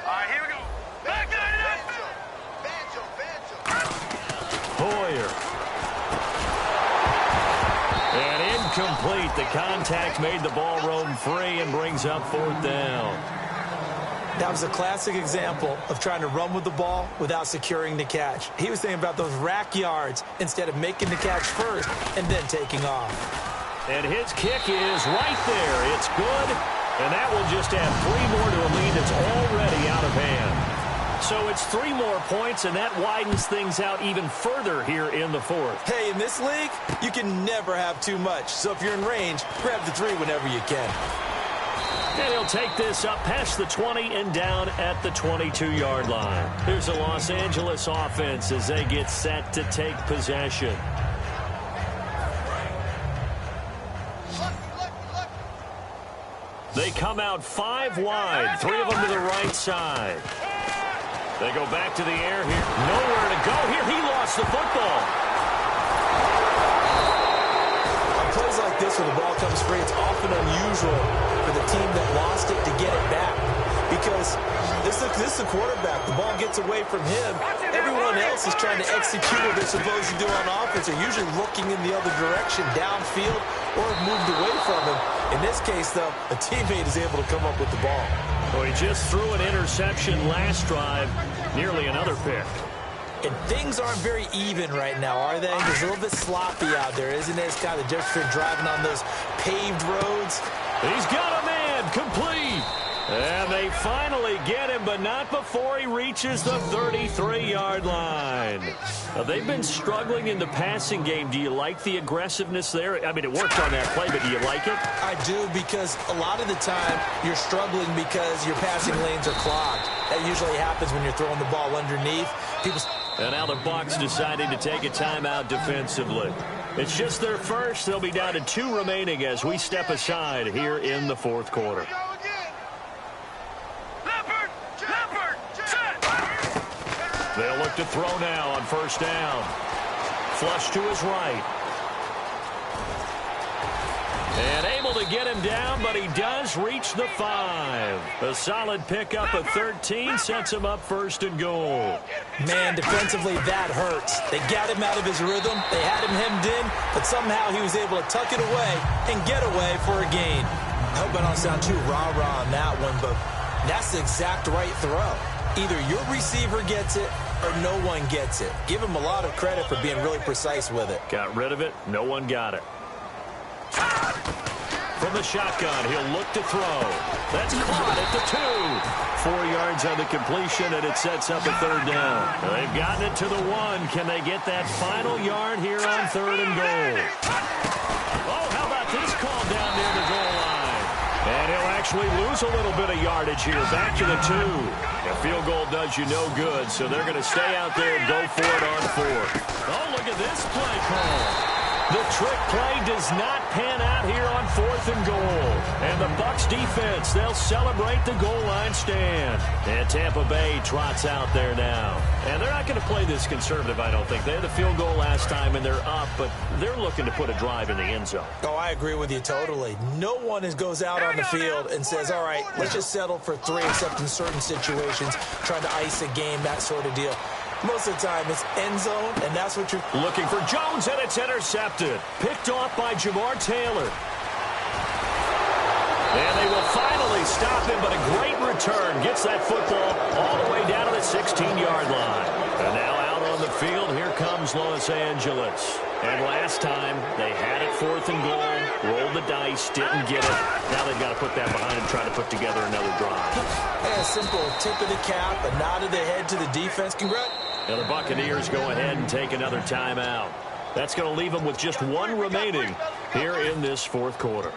right, here we go. Back incomplete. The contact made the ball roam free and brings up 4th down. That was a classic example of trying to run with the ball without securing the catch. He was thinking about those rack yards instead of making the catch first and then taking off. And his kick is right there. It's good, and that will just add 3 more to a lead that's already out of hand. So it's 3 more points, and that widens things out even further here in the 4th. Hey, in this league, you can never have too much. So if you're in range, grab the 3 whenever you can. And he'll take this up past the 20 and down at the 22-yard line. Here's the Los Angeles offense as they get set to take possession. They come out 5 wide, 3 of them to the right side. They go back to the air here. Nowhere to go here. He lost the football. On plays like this, when the ball comes free, it's often unusual for the team that lost it to get it back. Because this is the quarterback. The ball gets away from him. Everyone else is trying to execute what they're supposed to do on offense. They're usually looking in the other direction, downfield, or have moved away from him. In this case, though, a teammate is able to come up with the ball. Well, he just threw an interception last drive, nearly another pick. And things aren't very even right now, are they? It's a little bit sloppy out there, isn't it? It's kind of different for driving on those paved roads. He's got a man, complete. And they finally get him, but not before he reaches the 33-yard line. Now, they've been struggling in the passing game. Do you like the aggressiveness there? I mean, it worked on that play, but do you like it? I do, because a lot of the time you're struggling because your passing lanes are clogged. That usually happens when you're throwing the ball underneath. And now the Bucs deciding to take a timeout defensively. It's just their first. They'll be down to 2 remaining as we step aside here in the 4th quarter. They'll look to throw now on 1st down. Flush to his right. And able to get him down, but he does reach the 5. A solid pickup of 13 sets him up 1st and goal. Man, defensively, that hurts. They got him out of his rhythm. They had him hemmed in, but somehow he was able to tuck it away and get away for a gain. I hope I don't sound too rah-rah on that one, but that's the exact right throw. Either your receiver gets it or no one gets it. Give him a lot of credit for being really precise with it. Got rid of it. No one got it. From the shotgun, he'll look to throw. That's caught at the 2. 4 yards on the completion, and it sets up a 3rd down. They've gotten it to the 1. Can they get that final yard here on 3rd and goal? Oh, how about this call down near the goal line? And he'll actually lose a little bit of yardage here. Back to the 2. A field goal does you no good, so they're going to stay out there and go for it on 4th. Oh, look at this play call. The trick play does not pan out here on 4th and goal. And the Bucs defense, they'll celebrate the goal line stand. And Tampa Bay trots out there now. And they're not going to play this conservative, I don't think. They had the field goal last time, and they're up, but they're looking to put a drive in the end zone. Oh, I agree with you totally. No one goes out on the field and says, all right, let's just settle for 3, except in certain situations, trying to ice a game, that sort of deal. Most of the time, it's end zone, and that's what you're looking for. Jones, and it's intercepted. Picked off by Jamar Taylor. And they will finally stop him, but a great return. Gets that football all the way down to the 16-yard line. And now out on the field, here comes Los Angeles. And last time, they had it 4th and goal, rolled the dice, didn't get it. Now they've got to put that behind them, try to put together another drive. A simple tip of the cap, a nod of the head to the defense. Congrats. And the Buccaneers go ahead and take another timeout. That's going to leave them with just 1 remaining here in this 4th quarter.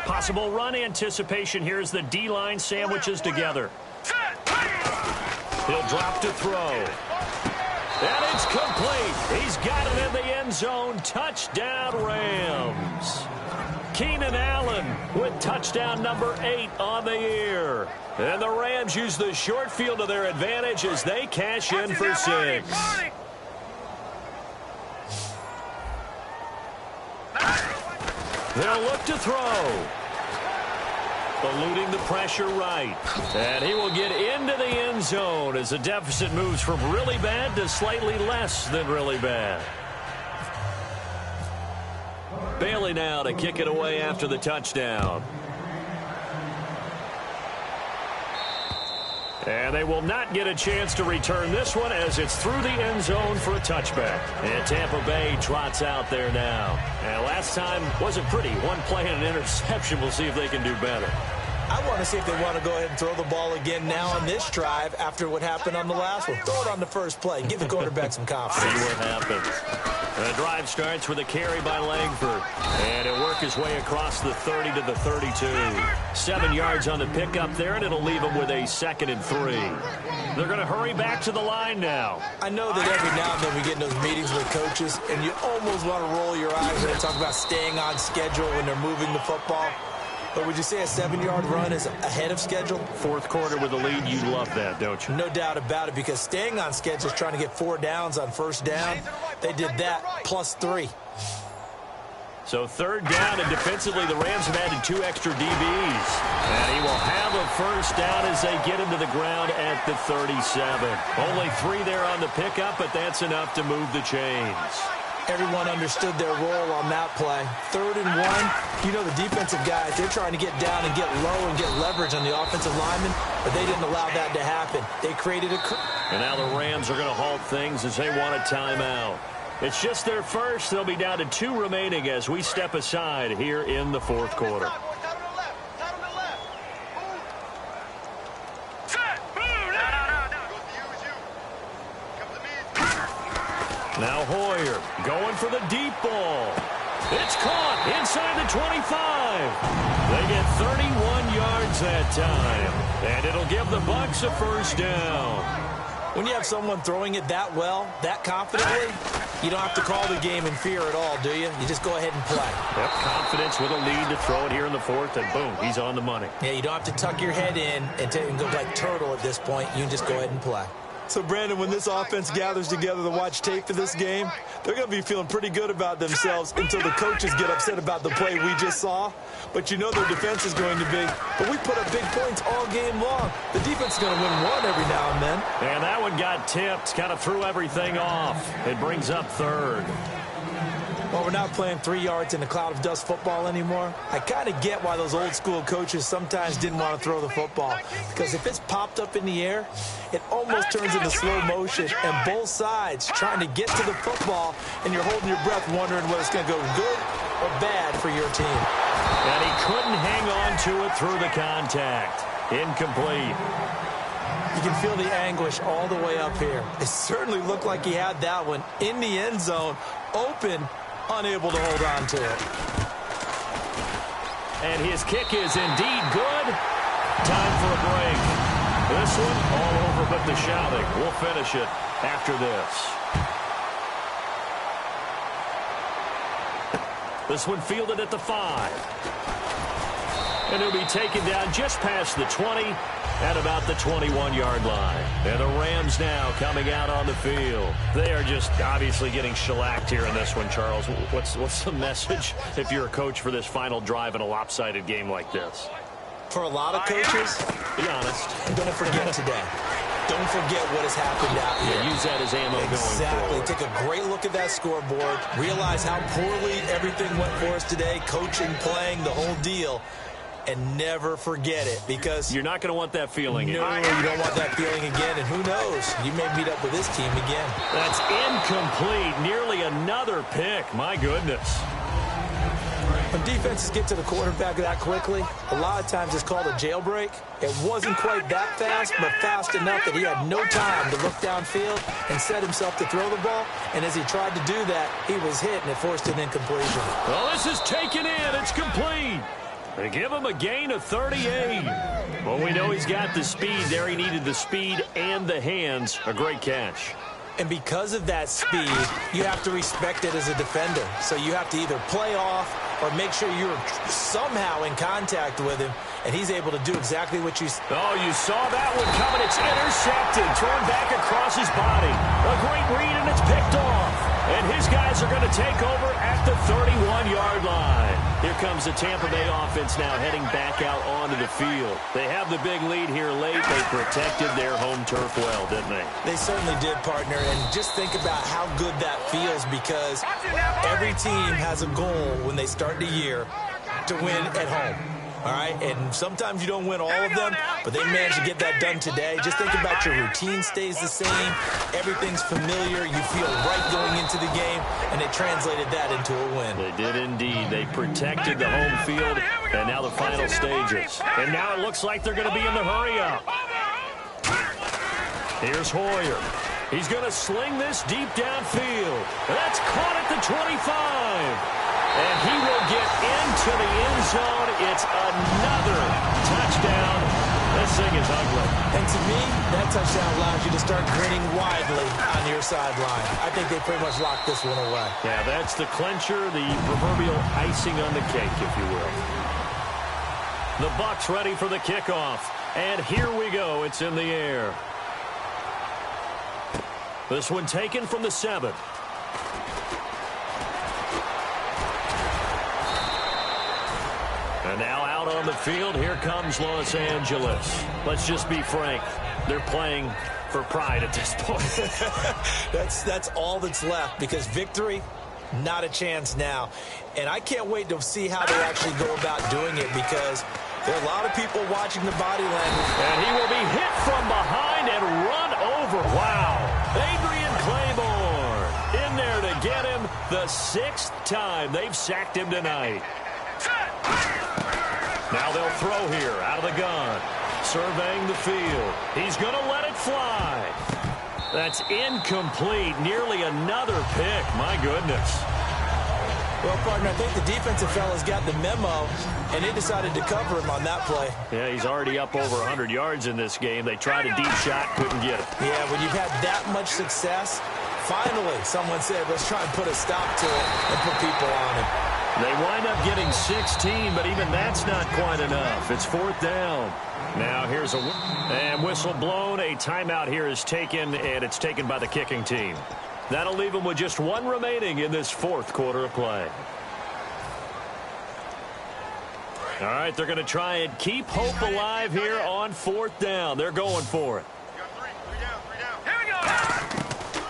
Possible run anticipation here as the D-line sandwiches together. He'll drop to throw. And it's complete. He's got it in the end zone. Touchdown, Rams. Keenan Allen with touchdown number 8 on the year. And the Rams use the short field to their advantage as they cash in for 6. They'll look to throw. Eluding the pressure right. And he will get into the end zone as the deficit moves from really bad to slightly less than really bad. Bailey now to kick it away after the touchdown. And they will not get a chance to return this one as it's through the end zone for a touchback. And Tampa Bay trots out there now. And last time wasn't pretty. One play and an interception. We'll see if they can do better. I want to see if they want to go ahead and throw the ball again now on this drive after what happened on the last one. Throw it on the first play. Give the quarterback some confidence. See what happens. The drive starts with a carry by Langford. And it'll work his way across the 30 to the 32. 7 yards on the pickup there, and it'll leave him with a 2nd and 3. They're going to hurry back to the line now. I know that every now and then we get in those meetings with coaches, and you almost want to roll your eyes when they talk about staying on schedule when they're moving the football. But would you say a 7-yard run is ahead of schedule? Fourth quarter with a lead, you love that, don't you? No doubt about it, because staying on schedule is trying to get 4 downs on first down. They did that plus 3. So 3rd down, and defensively the Rams have added 2 extra DBs. And he will have a first down as they get him to the ground at the 37. Only 3 there on the pickup, but that's enough to move the chains. Everyone understood their role on that play. 3rd and 1, you know the defensive guys, they're trying to get down and get low and get leverage on the offensive lineman, but they didn't allow that to happen. They created a... And now the Rams are going to halt things as they want a timeout. It's just their first. They'll be down to 2 remaining as we step aside here in the 4th quarter. Now Hoyer going for the deep ball. It's caught inside the 25. They get 31 yards that time. And it'll give the Bucs a first down. When you have someone throwing it that well, that confidently, you don't have to call the game in fear at all, do you? You just go ahead and play. Yep, confidence with a lead to throw it here in the 4th, and boom, he's on the money. Yeah, you don't have to tuck your head in and go like turtle at this point. You can just go ahead and play. So, Brandon, when this offense gathers together to watch tape for this game, they're going to be feeling pretty good about themselves until the coaches get upset about the play we just saw. But you know their defense is going to be. But we put up big points all game long. The defense is going to win one every now and then. And that one got tipped, kind of threw everything off. It brings up 3rd. Well, we're not playing 3 yards in a cloud of dust football anymore. I kind of get why those old school coaches sometimes didn't want to throw the football. Because if it's popped up in the air, it almost turns into slow motion. And both sides trying to get to the football, and you're holding your breath wondering whether it's going to go good or bad for your team. And he couldn't hang on to it through the contact. Incomplete. You can feel the anguish all the way up here. It certainly looked like he had that one in the end zone, open, unable to hold on to it. And his kick is indeed good. Time for a break. This one all over but the shouting. We'll finish it after this. This one fielded at the 5. And he'll be taken down just past the 20 at about the 21-yard line. And the Rams now coming out on the field. They are just obviously getting shellacked here in this one, Charles. What's the message if you're a coach for this final drive in a lopsided game like this? For a lot of coaches, be honest, don't forget today. Don't forget what has happened out here. Yeah, use that as ammo going Exactly. forward. Take a great look at that scoreboard. Realize how poorly everything went for us today. Coaching, playing, the whole deal. And never forget it, because you're not going to want that feeling. No, you don't want that feeling again. And who knows? You may meet up with this team again. That's incomplete. Nearly another pick. My goodness. When defenses get to the quarterback that quickly, a lot of times it's called a jailbreak. It wasn't quite that fast, but fast enough that he had no time to look downfield and set himself to throw the ball. And as he tried to do that, he was hit, and it forced an incompletion. Well, this is taken in. It's complete. They give him a gain of 38. Well, we know he's got the speed there. He needed the speed and the hands. A great catch. And because of that speed, you have to respect it as a defender. So you have to either play off or make sure you're somehow in contact with him, and he's able to do exactly what you... Oh, you saw that one coming. It's intercepted, thrown back across his body. A great read, and it's picked off. And his guys are going to take over at the 31-yard line. Here comes the Tampa Bay offense now heading back out onto the field. They have the big lead here late. They protected their home turf well, didn't they? They certainly did, partner. And just think about how good that feels, because every team has a goal when they start the year to win at home. All right, and sometimes you don't win all of them, but they managed to get that done today. Just think about your routine stays the same. Everything's familiar. You feel right going into the game, and they translated that into a win. They did indeed. They protected the home field, and now the final stages. And now it looks like they're going to be in the hurry-up. Here's Hoyer. He's going to sling this deep downfield. That's caught at the 25. And he will get into the end zone. It's another touchdown. This thing is ugly. And to me, that touchdown allows you to start grinning widely on your sideline. I think they pretty much locked this one away. Yeah, that's the clincher, the proverbial icing on the cake, if you will. The Bucs ready for the kickoff. And here we go. It's in the air. This one taken from the 7. And now out on the field, here comes Los Angeles. Let's just be frank. They're playing for pride at this point. That's all that's left, because victory, not a chance now. And I can't wait to see how they actually go about doing it, because there are a lot of people watching the body language. And he will be hit from behind and run over. Wow. Adrian Claiborne in there to get him the 6th time they've sacked him tonight. Now they'll throw here out of the gun. Surveying the field. He's going to let it fly. That's incomplete. Nearly another pick. My goodness. Well, partner, I think the defensive fellas got the memo, and they decided to cover him on that play. Yeah, he's already up over 100 yards in this game. They tried a deep shot, couldn't get it. Yeah, when you've had that much success, finally someone said, let's try and put a stop to it and put people on him. They wind up getting 16, but even that's not quite enough. It's 4th down. Now here's a whistle blown. A timeout here is taken, and it's taken by the kicking team. That'll leave them with just 1 remaining in this 4th quarter of play. All right, they're going to try and keep hope alive here on 4th down. They're going for it.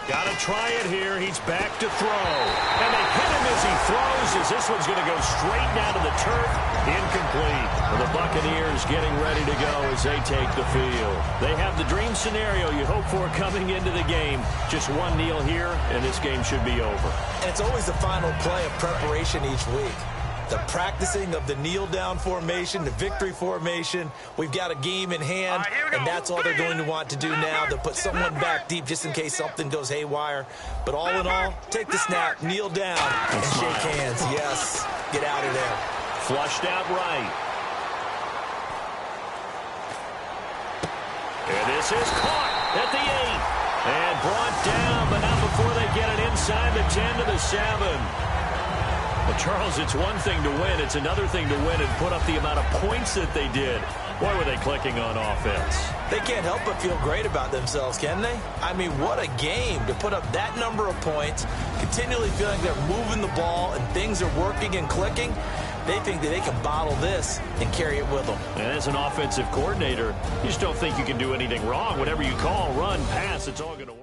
Got to try it here. He's back to throw. And they hit him as he throws, as this one's going to go straight down to the turf. Incomplete. The Buccaneers getting ready to go as they take the field. They have the dream scenario you hope for coming into the game. Just one kneel here, and this game should be over. And it's always the final play of preparation each week. The practicing of the kneel-down formation, the victory formation. We've got a game in hand, and that's all they're going to want to do now. They'll put someone back deep just in case something goes haywire. But all in all, take the snap, kneel down, and shake hands. Yes, get out of there. Flushed out right. And this is caught at the 8. And brought down, but not before they get it inside the 10 to the 7. Well, Charles, it's one thing to win. It's another thing to win and put up the amount of points that they did. Boy, were they clicking on offense. They can't help but feel great about themselves, can they? I mean, what a game to put up that number of points, continually feeling they're moving the ball and things are working and clicking. They think that they can bottle this and carry it with them. And as an offensive coordinator, you just don't think you can do anything wrong. Whatever you call, run, pass, it's all going to work.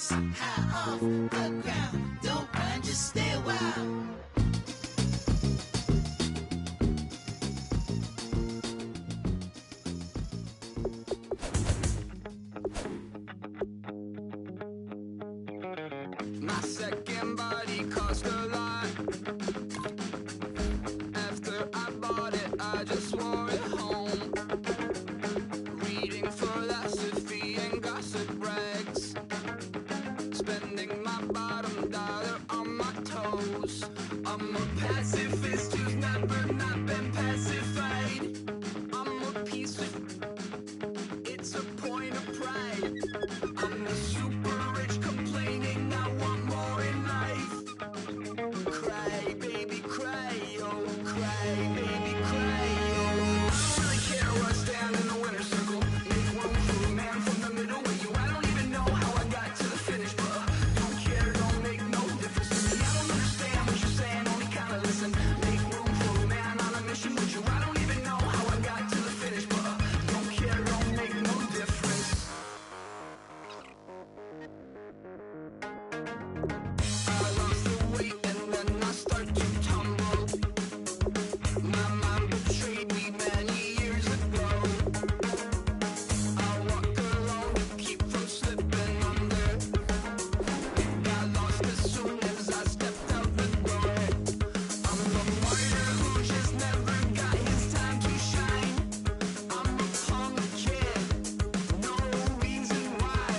hips high off the ground. Don't run, just stay a while. My second body cost a lot. After I bought it, I just wore it home. Reading philosophy and gossip rags. Spending my bottom dollar on my toes. I'm a pacifist who's never not been pacified. I'm a piece of... It's a point of pride. I'm the super rich complaining I want more in life. Cry, baby, cry, oh, cry, baby, cry, oh. I don't really care what's down in the winner's circle. Make room for a man from the middle with you. I don't even know how I got to the finish, but don't care, don't make no difference to me. I don't understand what you're saying, only kinda listen. Make room for a man on a mission with you. I don't even know how I got to the finish, but don't care, don't make no difference. I lost the weight and then I start to tumble. My mom betrayed me many years ago. I walk alone to keep from slipping under. Got lost as soon as I stepped out the door. I'm the martyr who just never got his time to shine. I'm a punk kid, no reason why.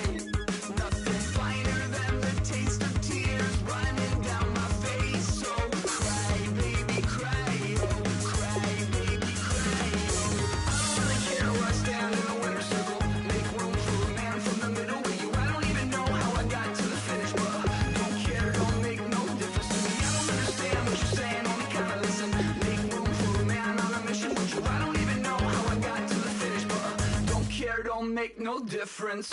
Nothing finer than the taste of tears running down my face. So cry, baby, cry, oh, cry, baby, cry, oh. I don't really care what's down in the winner's circle. Make room for a man from the middle with you. I don't even know how I got to the finish, but don't care, don't make no difference to me. I don't understand what you're saying, only kinda listen. Make room for a man on a mission with you. I don't even know how I got to the finish, but don't care, don't make no difference.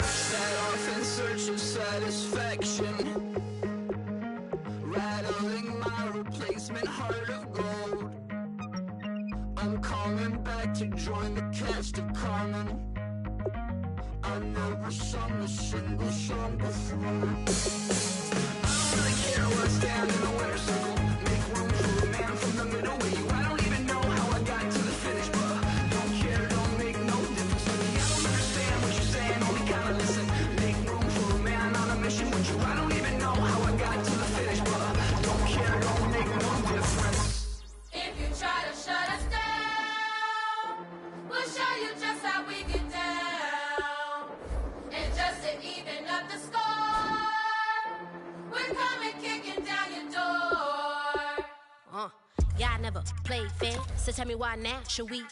Set off in search of satisfaction, rattling my replacement heart of gold. I'm coming back to join the cast of Carmen. I never sung a single song before. I don't really care what's down in the winner's circle. Make room for a man from the middle with you. I don't even know how I got to the finish, but don't care, don't make no difference to me. I don't understand what you're saying, only kinda listen. Make room for a man on a mission with you. I don't even know how I got to the finish, but don't care, don't make no difference. If you try to shut us down, we'll show you just how we get down. And just to even up the score, we're coming kicking down your door. Y'all never played fair, so tell me why now should we